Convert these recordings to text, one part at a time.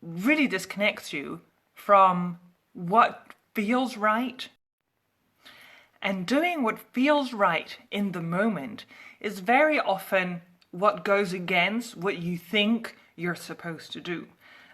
really disconnects you from what feels right. And doing what feels right in the moment is very often what goes against what you think you're supposed to do.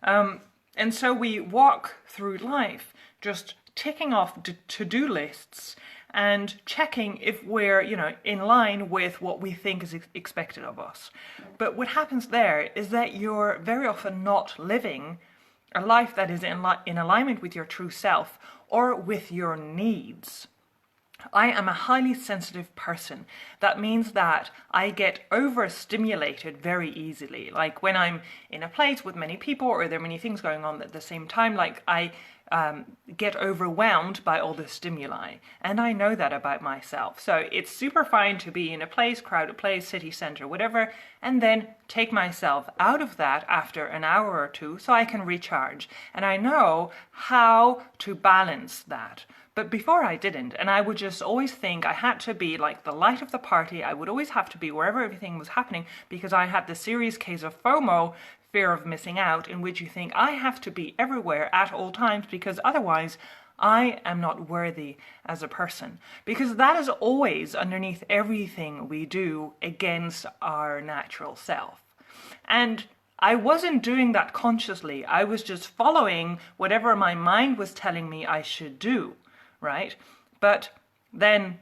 And so we walk through life just ticking off to-do lists and checking if we're, in line with what we think is expected of us. But what happens there is that you're very often not living a life that is in alignment with your true self or with your needs. I am a highly sensitive person. That means that I get overstimulated very easily. Like when I'm in a place with many people or there are many things going on at the same time, like I get overwhelmed by all the stimuli. And I know that about myself. So it's super fine to be in a place, crowded place, city center, whatever, and then take myself out of that after an hour or two so I can recharge. And I know how to balance that. But before I didn't, and I would just always think I had to be like the light of the party. I would always have to be wherever everything was happening because I had this serious case of FOMO, fear of missing out, in which you think I have to be everywhere at all times because otherwise I am not worthy as a person. Because that is always underneath everything we do against our natural self. And I wasn't doing that consciously. I was just following whatever my mind was telling me I should do. Right? But then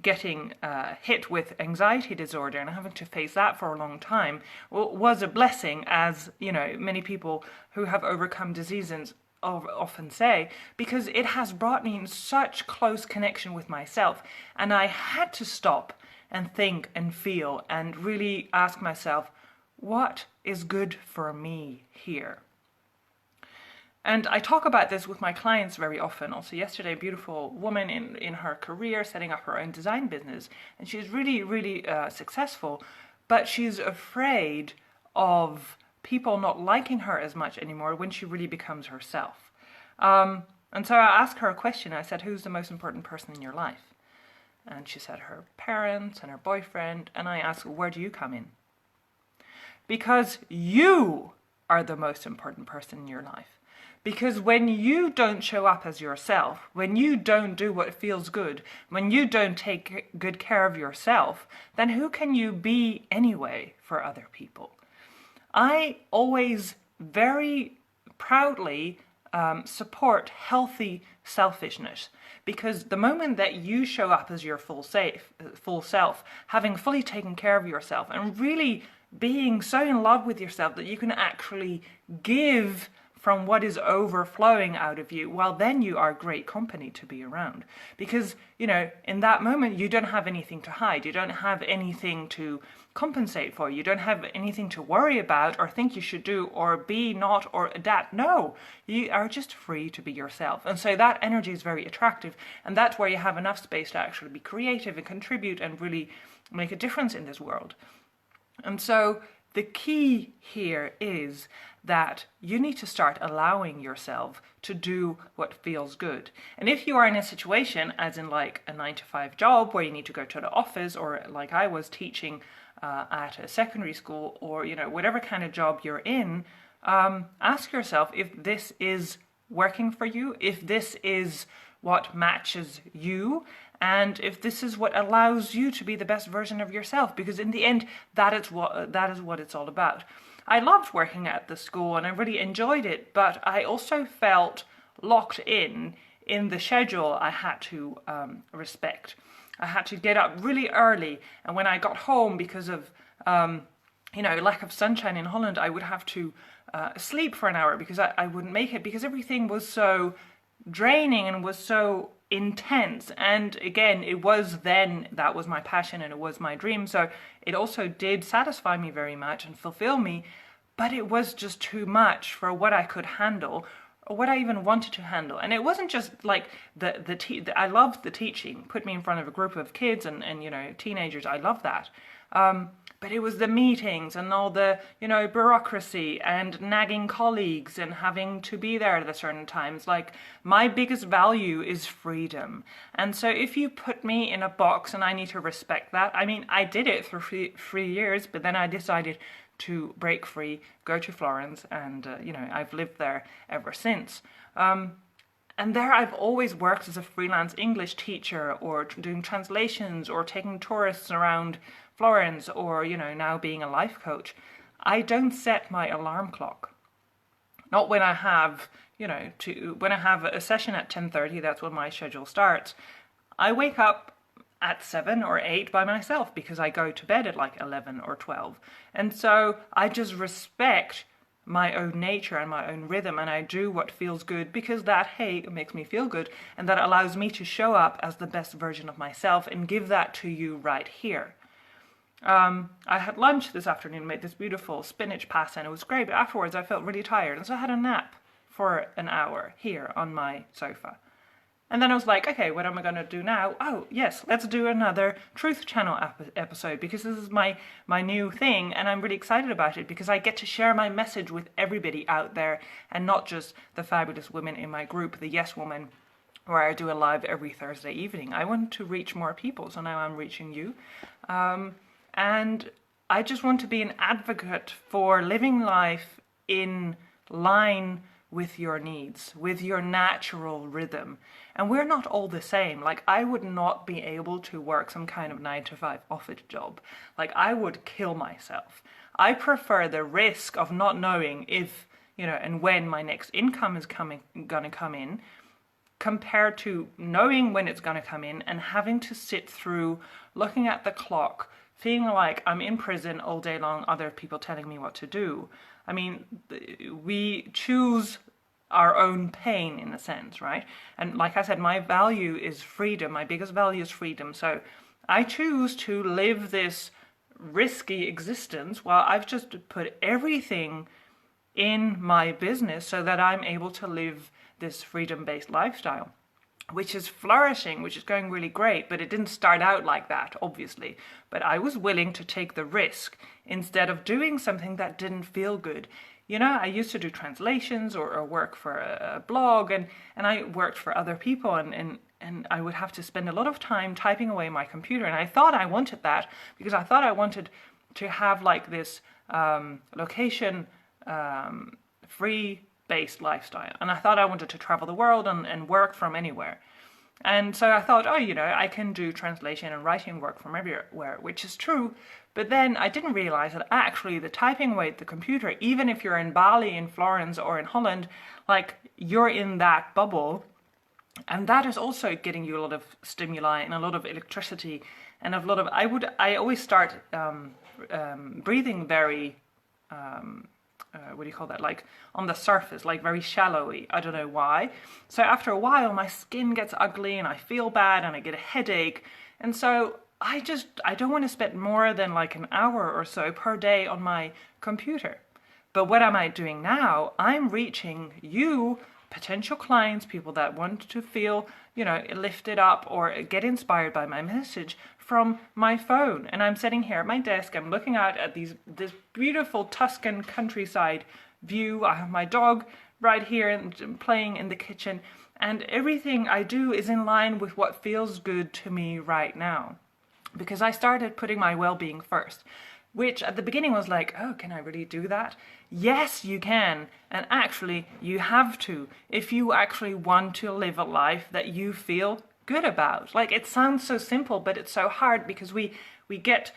getting hit with anxiety disorder and having to face that for a long time was a blessing, as many people who have overcome diseases often say, because it has brought me in such close connection with myself. And I had to stop and think and feel and really ask myself, what is good for me here? And I talk about this with my clients very often. Also yesterday, a beautiful woman in her career setting up her own design business. And she's really, really successful, but she's afraid of people not liking her as much anymore when she really becomes herself. And so I asked her a question. I said, who's the most important person in your life? And she said her parents and her boyfriend. And I asked, where do you come in? Because you are the most important person in your life. Because when you don't show up as yourself, when you don't do what feels good, when you don't take good care of yourself, then who can you be anyway for other people? I always very proudly support healthy selfishness, because the moment that you show up as your full self, having fully taken care of yourself and really being so in love with yourself that you can actually give from what is overflowing out of you, well, then you are great company to be around. Because, in that moment, you don't have anything to hide. You don't have anything to compensate for. You don't have anything to worry about or think you should do or be not or adapt. No, you are just free to be yourself. And so that energy is very attractive. And that's where you have enough space to actually be creative and contribute and really make a difference in this world. And so the key here is that you need to start allowing yourself to do what feels good. And if you are in a situation, as in like a 9-to-5 job where you need to go to the office, or like I was teaching at a secondary school, or whatever kind of job you're in, ask yourself if this is working for you, if this is what matches you, and if this is what allows you to be the best version of yourself, because in the end, that is what it's all about. I loved working at the school and I really enjoyed it, but I also felt locked in the schedule I had to respect. I had to get up really early, and when I got home, because of lack of sunshine in Holland, I would have to sleep for an hour because I wouldn't make it, because everything was so draining and was so intense. And again, that was my passion and it was my dream, so it also did satisfy me very much and fulfill me, but it was just too much for what I could handle or what I even wanted to handle. And it wasn't just like I loved the teaching, put me in front of a group of kids and teenagers. I love that. But it was the meetings and all the, bureaucracy and nagging colleagues and having to be there at certain times. Like, my biggest value is freedom. And so if you put me in a box and I need to respect that, I mean, I did it for 3 years, but then I decided to break free, go to Florence, and I've lived there ever since. And there I've always worked as a freelance English teacher, or doing translations, or taking tourists around Florence, or now being a life coach. I don't set my alarm clock. Not when I have when I have a session at 10:30. That's when my schedule starts. I wake up at 7 or 8 by myself because I go to bed at like 11 or 12. And so I just respect my own nature and my own rhythm, and I do what feels good because it makes me feel good, and that allows me to show up as the best version of myself and give that to you right here. I had lunch this afternoon, made this beautiful spinach pasta, and it was great, but afterwards I felt really tired, and so I had a nap for an hour here on my sofa. And then I was like, okay, what am I going to do now? Oh, yes, let's do another Truth Channel episode, because this is my new thing, and I'm really excited about it because I get to share my message with everybody out there, and not just the fabulous women in my group, the Yes Woman, where I do a live every Thursday evening. I want to reach more people, so now I'm reaching you. And I just want to be an advocate for living life in line with your needs, with your natural rhythm. And we're not all the same. Like, I would not be able to work some kind of 9-to-5 office job. Like, I would kill myself. I prefer the risk of not knowing if, and when my next income is gonna come in, compared to knowing when it's gonna come in and having to sit through looking at the clock, feeling like I'm in prison all day long, other people telling me what to do. I mean, we choose our own pain in a sense, right? And like I said, my value is freedom. My biggest value is freedom. So I choose to live this risky existence while I've just put everything in my business so that I'm able to live this freedom-based lifestyle, which is flourishing, which is going really great, but it didn't start out like that, obviously. But I was willing to take the risk instead of doing something that didn't feel good. I used to do translations or work for a blog, and I worked for other people, and I would have to spend a lot of time typing away my computer. And I thought I wanted that because I thought I wanted to have like this location free based lifestyle, and I thought I wanted to travel the world and work from anywhere. And so I thought, I can do translation and writing work from everywhere, which is true. But then I didn't realize that actually the typing away at the computer, even if you're in Bali, in Florence, or in Holland, like, you're in that bubble, and that is also getting you a lot of stimuli and a lot of electricity and a lot of. I always start breathing very. What do you call that? Like on the surface, like very shallowy. I don't know why. So after a while, my skin gets ugly and I feel bad and I get a headache. And so I don't want to spend more than like an hour or so per day on my computer. But what am I doing now? I'm reaching you, potential clients, people that want to feel, lifted up or get inspired by my message from my phone. And I'm sitting here at my desk, I'm looking out at this beautiful Tuscan countryside view. I have my dog right here and playing in the kitchen, and everything I do is in line with what feels good to me right now. Because I started putting my well-being first, which at the beginning was like, oh, can I really do that? Yes, you can. And actually, you have to, if you actually want to live a life that you feel good about. Like, it sounds so simple, but it's so hard because we get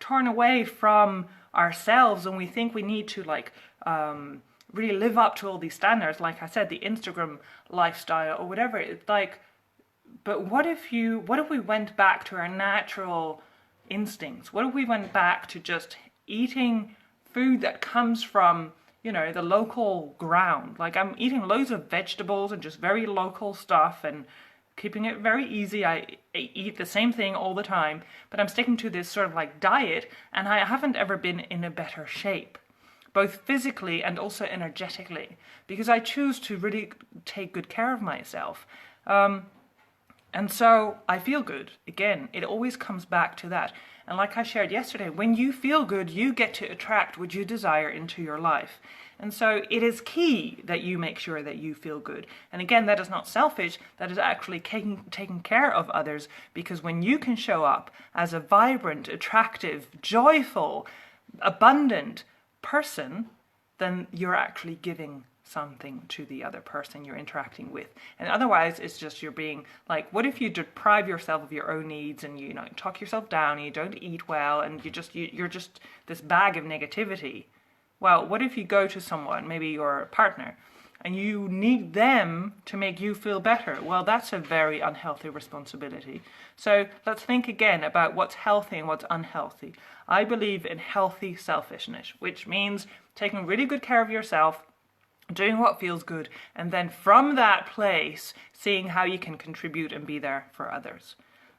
torn away from ourselves, and we think we need to really live up to all these standards. Like I said, the Instagram lifestyle or whatever. It's like, but what if we went back to our natural instincts? What if we went back to just eating food that comes from, the local ground? Like, I'm eating loads of vegetables and just very local stuff and keeping it very easy. I eat the same thing all the time, but I'm sticking to this sort of like diet, and I haven't ever been in a better shape, both physically and also energetically, because I choose to really take good care of myself. And so I feel good. Again, it always comes back to that. And like I shared yesterday, when you feel good, you get to attract what you desire into your life. And so it is key that you make sure that you feel good. And again, that is not selfish, that is actually taking care of others, because when you can show up as a vibrant, attractive, joyful, abundant person, then you're actually giving something to the other person you're interacting with. And otherwise it's just you're being like, what if you deprive yourself of your own needs and you know talk yourself down and you don't eat well and you're just this bag of negativity? Well, what if you go to someone, maybe your partner, and you need them to make you feel better? Well, that's a very unhealthy responsibility. So let's think again about what's healthy and what's unhealthy. I believe in healthy selfishness, which means taking really good care of yourself, doing what feels good, and then from that place, seeing how you can contribute and be there for others.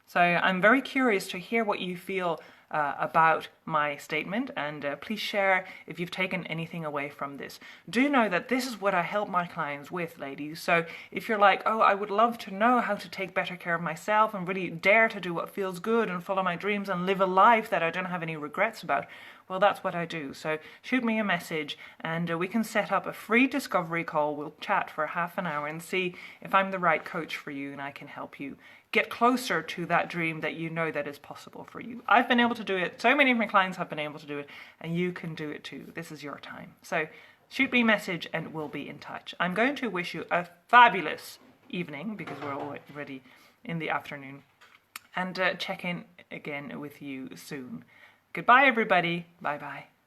So I'm very curious to hear what you feel about my statement, and please share if you've taken anything away from this. Do know that this is what I help my clients with, ladies. So if you're like, oh, I would love to know how to take better care of myself and really dare to do what feels good and follow my dreams and live a life that I don't have any regrets about, well, that's what I do. So shoot me a message and we can set up a free discovery call. We'll chat for half an hour and see if I'm the right coach for you and I can help you get closer to that dream that you know that is possible for you. I've been able to do it. So many of my clients have been able to do it, and you can do it too. This is your time. So shoot me a message and we'll be in touch. I'm going to wish you a fabulous evening because we're already in the afternoon, and check in again with you soon. Goodbye, everybody. Bye-bye.